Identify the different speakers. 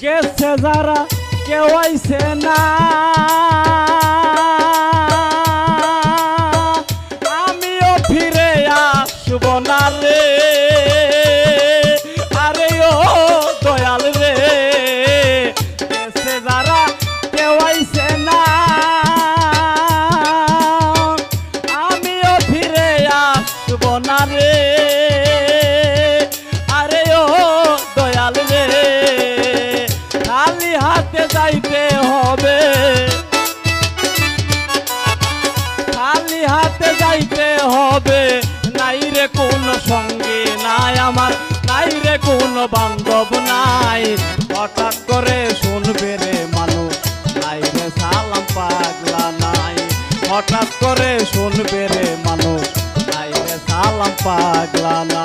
Speaker 1: গেছে যারা কেউ আইছে না, আমিও ফিরে আসব না রে। আরে ও দয়াল রে, গেছে যারা কেউ আইছে না, আমিও ফিরে আসব না রে। আরে ও দয়াল রে, খালি হাতে যাইতে হবে, খালি হাতে যাইতে হবে। নাই রে কোনো সঙ্গী নাই আমার, নাই রে কোনো বান্ধব নাই। হঠাৎ করে শুনবে রে মানুষ, নাই রে সালাম পাগলা নাই। হঠাৎ করে শুনবে রে মানুষ, নাই রে সালাম পাগলা নাই।